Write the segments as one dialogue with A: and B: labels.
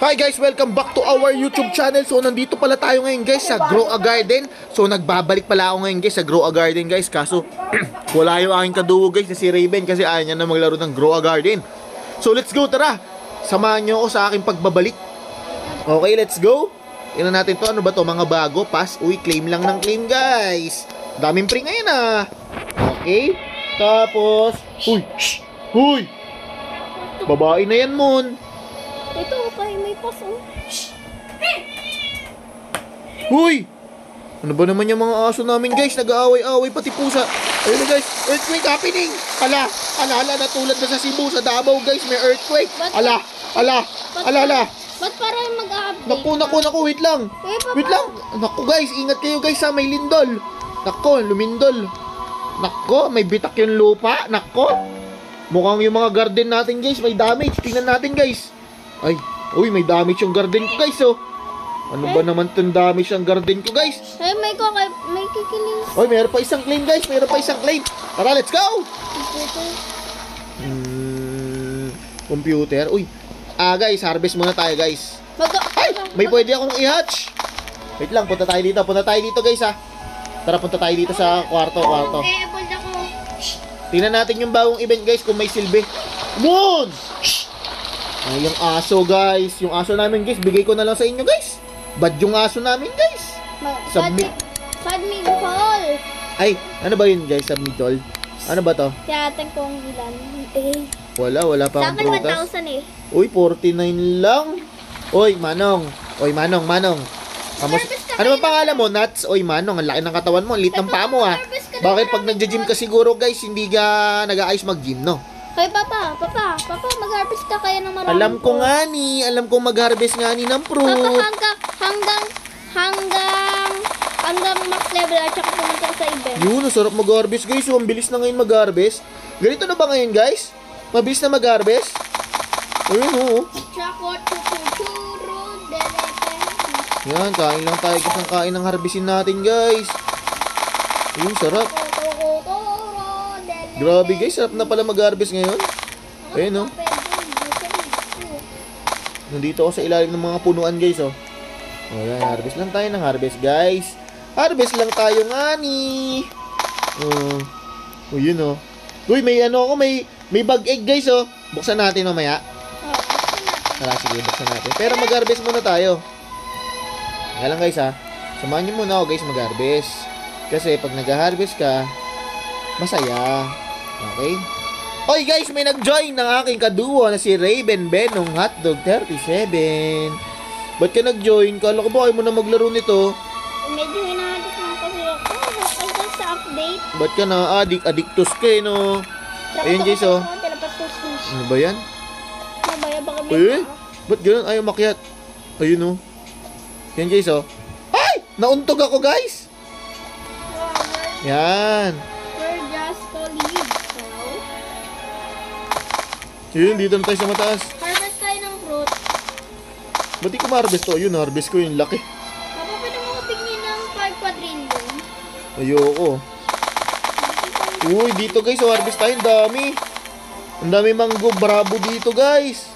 A: Hi guys, welcome back to our YouTube channel. So nandito pala tayo ngayon guys sa Grow a Garden. So nagbabalik pala ako ngayon guys sa Grow a Garden guys. Kaso wala yung aking kadugo guys na si Raven kasi ayaw niya na maglaro ng Grow a Garden. So let's go, tara. Samahan niyo ako sa aking pagbabalik. Okay, let's go. Tingnan natin to, ano ba to, mga bago, pass. Uy, claim lang ng claim guys. Daming pre ngayon ah. Okay, tapos uy, shh, huy. Babae na yan, Mon.
B: Ito, kay may paso.
A: Huy! Ano ba naman yung mga aso namin guys? Nag-aaway-aaway pati pusa. Ayun na guys, earthquake happening! Ala, natulad na sa Cebu, sa Davao guys, may earthquake. Ala.
B: Ba't parang mag-update?
A: Naku, wait lang. Wait lang. Naku guys, ingat kayo guys ha, may lindol. Naku, lumindol. Naku, may bitak yung lupa. Naku. Mukhang yung mga garden natin guys, may damage. Tingnan natin guys. Ay, uy, may damage yung garden ko guys, oh. Ano ba naman itong damage ang garden ko guys?
B: Ay, may kikiling.
A: Uy, mayroon pa isang claim guys, mayroon pa isang claim. Tara, let's go! Computer. Uy, guys, harvest muna tayo guys. Ay, may pwede akong i-hatch. Wait lang, punta tayo dito guys ha. Tara, punta tayo dito sa kwarto. Tingnan natin yung bagong event guys kung may silbi. Moon! Ay, yung aso guys. Yung aso namin guys, bigay ko na lang sa inyo guys. Bad yung aso namin guys. Submit
B: Hall.
A: Ay, ano ba yun guys? Submit all. Ano ba to?
B: Tiyatan kong ilan.
A: Wala pa
B: Sa
A: akong
B: akin
A: prutas.
B: 1,000 eh.
A: Uy, 49 lang. Uy, Manong. Kamusta? Ano ba pangalan mo? Nuts? Uy, Manong, ang laki ng katawan mo. Ang liit ng paa mo ah. Bakit pag nagja-gym ka siguro guys, hindi ka nag-aayos mag-gym, no?
B: Kay Papa, mag-harvest ka kaya ng marami.
A: Alam ko mag-harvest nga ni ng fruit.
B: Papa, hanggang max level at saka pumunta sa event.
A: Yun, sarap mag-harvest guys. So, ang bilis na ngayon mag-harvest. Ganito na ba ngayon guys? Mabilis na mag-harvest? Ayun, oo. Yan, kain lang tayo guys ng kain ng harvestin natin guys. Ayun, sarap. Grabe guys, sarap na pala mag-harvest ngayon. Ayun, oh. Nandito ako sa ilalim ng mga punuan guys, oh. Ayan, harvest lang tayo ng harvest guys. Harvest lang tayo nga ni. Yun, oh. Uy, may bag egg guys, oh. Buksan natin mamaya. Tara, sige, buksan natin. Pero mag-harvest muna tayo. Kaya lang guys, ha. Samahan nyo muna ako guys mag-harvest. Kasi pag nag-harvest ka, masaya. Okay? Oy guys, may nag-join ng aking kaduo na si Raven Benong Hotdog 37. Ba't ka nag-join? Kala ko ba kayo mo na maglaro nito?
B: Medyo hinahanap na kasi ako sa update.
A: Ba't ka na addictus ka eh, no? Ayun guys, oh. Ano ba yan? Ba't ganun? Ayaw makyat. Ayun, oh. Yan guys, oh. Ay! Nauntog ako guys! Yan.
B: We're just colleagues.
A: Yun, dito na tayo sa mataas.
B: Harvest tayo ng fruit.
A: Ba't di ko ma-harvest to? Yun, harvest ko yung laki.
B: Papa, pwede mo tingin ng 5 quadrillion.
A: Ayoko. Uy, dito guys, harvest tayo. Ang dami. Ang dami mango bravo dito guys.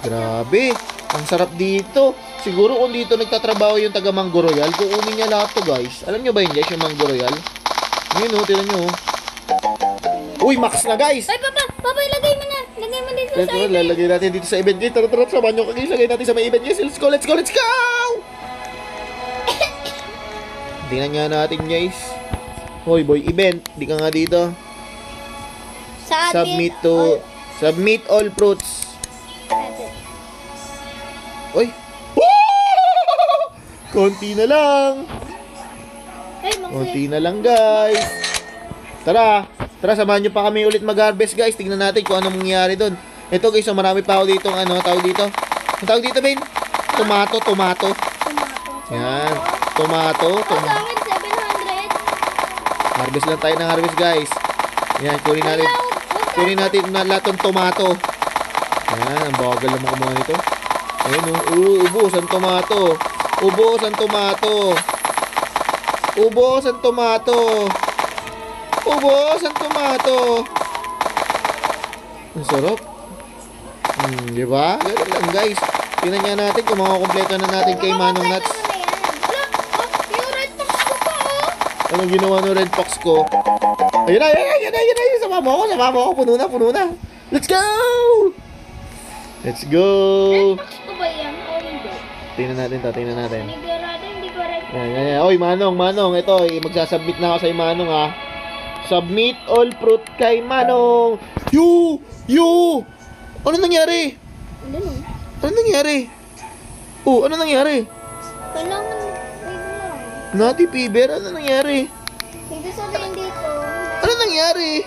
A: Grabe. Ang sarap dito. Siguro kung dito nagtatrabaho yung taga Mango Royal, kukunin niya lahat to guys. Alam nyo ba yun guys, yung Mango Royal? Yun o, tinan nyo o. Uy, max na guys!
B: Ay, Papa, ilagay mo na. Lagay mo dito sa event.
A: Lalagay natin dito sa event guys. Tara, samahan nyo guys. Lagay natin sa may event guys. Let's go! Tingnan nga natin guys. Hoy boy, event. Di ka nga dito. Submit all fruits. Uy! Konti na lang. Konti na lang guys. Tara, samahan nyo pa kami ulit mag-harvest guys. Tignan natin kung anong mangyayari doon. Ito guys, so marami pa ako dito. Ano tawag dito? Ang tawag dito, Ben? Tomato. Yan. Tomato.
B: 700.
A: Harvest lang tayo ng harvest guys. Yan, kunin natin na lahat ng tomato. Yan, ang bagal naman kumuha nito. Ayun, ubos ang tomato. Ang sarap. Di ba? Ganun lang yan, guys. Tingnan nga natin kung makakompleto na natin kay Manong Nuts.
B: Yung red box ko pa, oh.
A: Anong ginawa ng red fox ko? Ayun na. Sama mo ako. Puno na. Let's go! Let's go!
B: Red box ko ba yan? O hindi?
A: Tingnan natin.
B: Panigurado, hindi ko red box.
A: Yan. Oy, Manong. Ito, magsasubmit na ako sa'yo, Manong, ha. Submit all fruit kay Manong. You! Ano nangyari?
B: Ano nun?
A: Ano nangyari?
B: Kailangan, wait lang.
A: Nati Fever, ano nangyari?
B: Hindi sabihin dito.
A: Ano nangyari?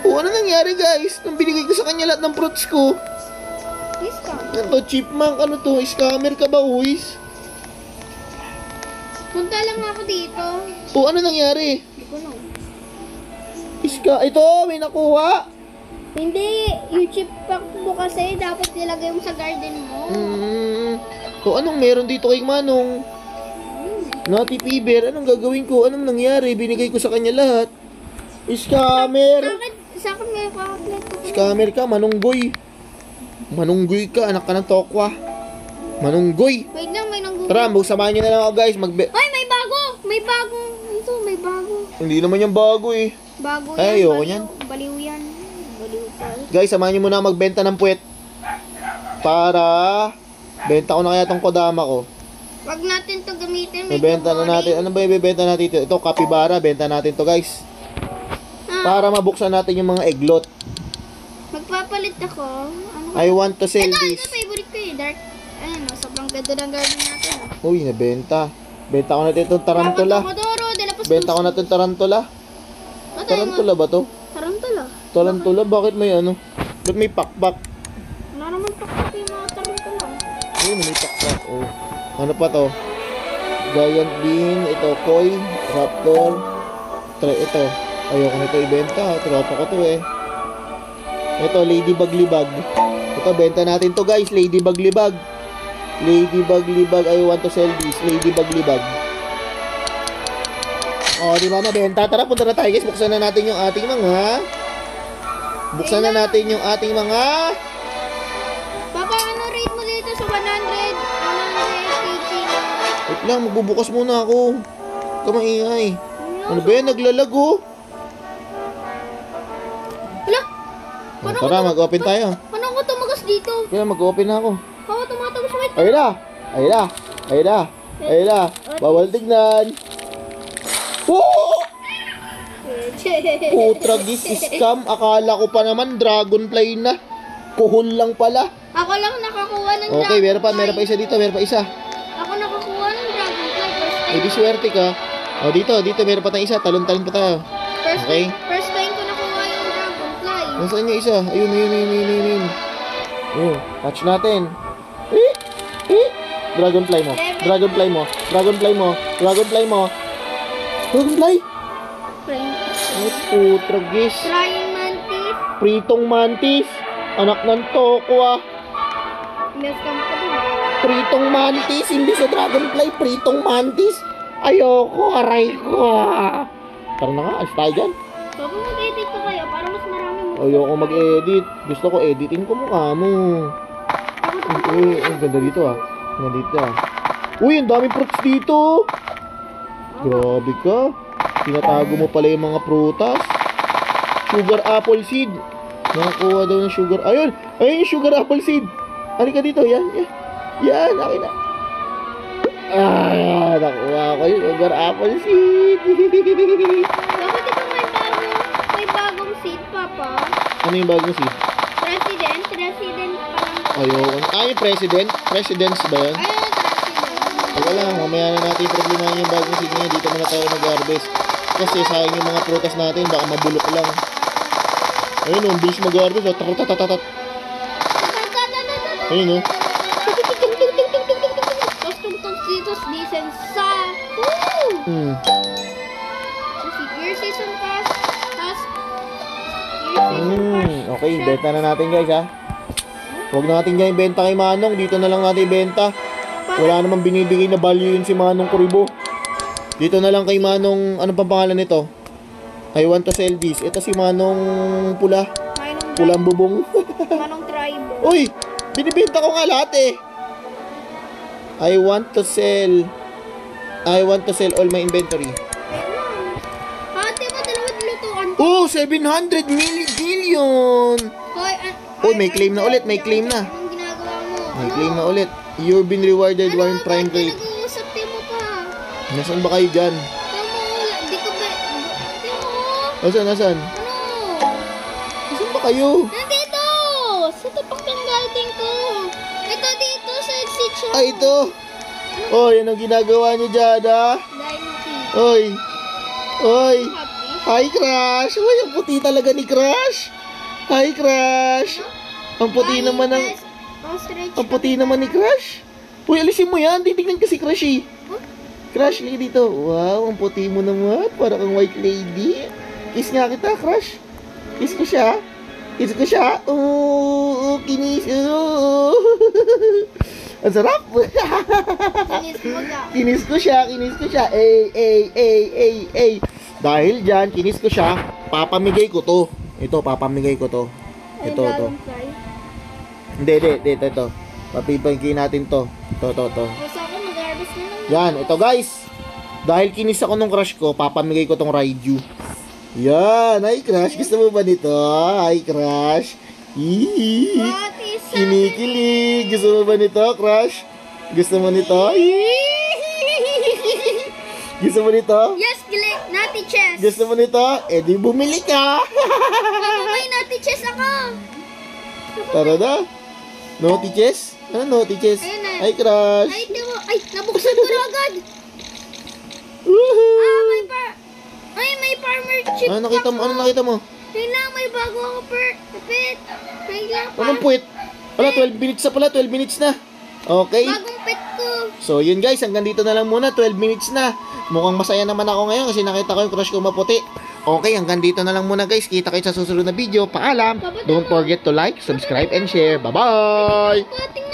A: Ano nangyari, guys? Nung binigay ko sa kanya lahat ng fruits ko.
B: Please come.
A: Ano to, chipmunk? Ano to? Scammer ka ba, Uwis?
B: Punta lang ako dito.
A: Ano nangyari?
B: Hindi ko know.
A: Ito, may nakuha.
B: Hindi, yung chip pack mo kasi dapat nilagay mo sa garden mo.
A: Anong meron dito kay Manong? Nati Fever, anong gagawin ko? Anong nangyari? Binigay ko sa kanya lahat. Scammer!
B: Sa akin may kakaklet ko.
A: Scammer ka, Manunggoy. Manunggoy ka, anak ka ng tokwa. Manunggoy.
B: Wait lang, may nanggulo.
A: Tara, magsamahan nyo na lang ako, guys.
B: Ay, may bago! May bagong, ito, may bago.
A: Hindi naman yung bago eh.
B: Bago
A: Ay,
B: yan,
A: ayoko
B: baliw.
A: yan.
B: Baliw yan. Baliw pal.
A: Guys, samahan nyo muna magbenta ng puwet. Para benta ko na kaya tong kodama ko.
B: Wag natin to gamitin.
A: Ibenta na natin. Ano ba ibebenta natin ito? Ito, capybara. Benta natin to, guys. Para mabuksan natin yung mga eglot.
B: Magpapalit ako. Ano?
A: I want to sell
B: Ito,
A: this.
B: favorite ko eh. Dark. Ayun, sobrang ganda ng garden natin.
A: Uy, nabenta. Benta ko natin itong tarantula.
B: Pomodoro, de la Pastos.
A: Benta ko natin tarantula. Tarantula ba to?
B: Tarantula.
A: Tarantula? Bakit may ano? Ba't may pakpak?
B: Wala naman pakpak yung mga tarantula.
A: Ayun, may pakpak. Oh. Ano pa to? Giant bean. Ito, koi. Raptor. Ito. Ayoko nito ibenta. Tropa ko to eh. Ito, ladybug libag. Ito, benta natin to, guys. Ladybug libag. Ladybug libag. I want to sell this. Ladybug libag. Di ba nabenta? Tara, punta na tayo, guys. Buksan na natin yung ating mga...
B: Papa, ano rate mo dito sa 100 kg?
A: Wait lang, magbubukas muna ako. Kamaingay. Ano ba yan? Naglalag, oh.
B: Wala.
A: Tara, mag-open tayo.
B: Paano ko tumagas dito?
A: Kaya mag-open na ako.
B: Oo, tumatagos. Wait.
A: Ayun na. Bawal tignan. Oh! Putragis, scam. Akala ko pa naman dragonfly na. Kuhol lang pala.
B: Ako lang nakakuha ng
A: Okay, meron pa isa dito,
B: Ako nakakuha ng dragonfly. First time.
A: Eh, di swerte ka. Dito, meron pa tayong isa. Talon-talon pa tayo. Okay.
B: First time ko nakuha yung dragonfly.
A: Nasaan yung isa? Ayun. Ayun, touch natin. Dragonfly mo. Dragonfly! Oh, putragis.
B: Flying mantis.
A: Pritong mantis. Anak ng tokwa.
B: Miss ka mo ka din.
A: Pritong mantis. Hindi sa dragonfly. Pritong mantis. Ayoko. Aray ko. Tara na nga. Alis tayo dyan.
B: Papa, mag-edit ko kayo para mas marami mo.
A: Ayoko mag-edit. Gusto ko editin ko mukha mo. Uy, ang ganda dito ah. Uy, ang daming fruits dito. Grabe ka. Tinatago mo pala yung mga prutas. Sugar apple seed. Nakakuha daw ng sugar. Ayun yung sugar apple seed. Halika dito. Yan. Akin na. Nakuha ko yung sugar apple seed.
B: Bakit ito may bagong seat, Papa?
A: Ano yung bagong seed?
B: President pa lang.
A: Ayun. Yung president? Presidents ba yan?
B: Ayun, president.
A: Teka lang, mamaya na natin problemahin yung bagong seed niya. Dito muna tayo mag-harvest. Kasi sayang yung mga prutas natin, baka mabulok lang. Ayun, ang bilis mag-harvest. Tatat. Ayun,
B: Tapos tungtong dito, season sa... Woo! Year season pass. Tapos... Year season pass.
A: Okay, benta na natin, guys, ha. Huwag natin dyan ibenta kay Manong. Dito na lang natin ibenta. Wala namang binibigay na value yun si Manong Kuribo. Dito na lang kay Manong, ano pang pangalan nito? I want to sell this. Ito si Manong Pula. Pulang bubong.
B: Manong tribe.
A: Uy! Binibenta ko nga lahat eh. I want to sell all my inventory.
B: Ate, madalawad lutuan ko.
A: Oh, 700 million. Oh, may claim na ulit, may claim na.
B: Anong ginagawa mo?
A: May claim na ulit. You've been rewarded one prime
B: grade.
A: grade.
B: Nag-uusap mo pa.
A: Nasaan ba kayo dyan?
B: Di ko ba... Di mo.
A: Nasaan?
B: Ano?
A: Nasaan ba kayo?
B: Nandito! Sa tapak ng garden ko. Ito dito sa exit shop.
A: Ah, ito. Oh, yan ang ginagawa niyo dyan, ah.
B: Dynasty.
A: Oy. Oy.
B: Happy?
A: Hi, Crush. Uy, ang puti talaga ni Crush. Hi, Crush. Ang puti naman ng... Ang puti naman ni Crush. Uy, alisin mo yan. Titignan kasi Crush eh.
B: Huh?
A: Crush, liga dito. Wow, ang puti mo naman. Para kang white lady. Kiss nga kita, Crush. Kiss ko siya. Kiss ko siya. Oh, kinis. Oh. Ang sarap.
B: Kinis mo ka.
A: Kinis ko siya. Dahil dyan, kinis ko siya, papamigay ko to. Ito, papamigay ko to. Ito.
B: Dragonfly.
A: Hindi, ito. Papipagay natin to. Ito.
B: Basta ako mag-harvest na lang.
A: Yan, ito guys. Dahil kinis ako nung crush ko, papamigay ko tong Raiju. Yan, hi crush. Gusto mo ba nito? Hi crush. Hihi.
B: What is that?
A: Kinikilig. Gusto mo ba nito, crush? Gusto mo nito? Gusto mo nito?
B: Yes, Gilek. Nati chess.
A: Gusto mo nito? Eh di bumili ka.
B: May nati chess ako.
A: Tara na. Naughty chess? Ano naughty chess?
B: Ayun na.
A: Hi crush.
B: Ay, di mo. Ay, nabuksan ko na agad.
A: Woohoo!
B: May farmer chip.
A: Ano nakita mo? Ano nakita mo?
B: May lang, may bago ako pet. May lang pa.
A: Anong puwit? Wala, 12 minutes na pala. 12 minutes na. Okay.
B: Bagong pet ko.
A: So, yun guys. Hanggang dito na lang muna. 12 minutes na. Mukhang masaya naman ako ngayon kasi nakita ko yung crush ko maputi. Okay, hanggang dito na lang muna guys. Kita kayo sa susunod na video. Paalam. Don't forget to like, subscribe, and share. Bye-bye!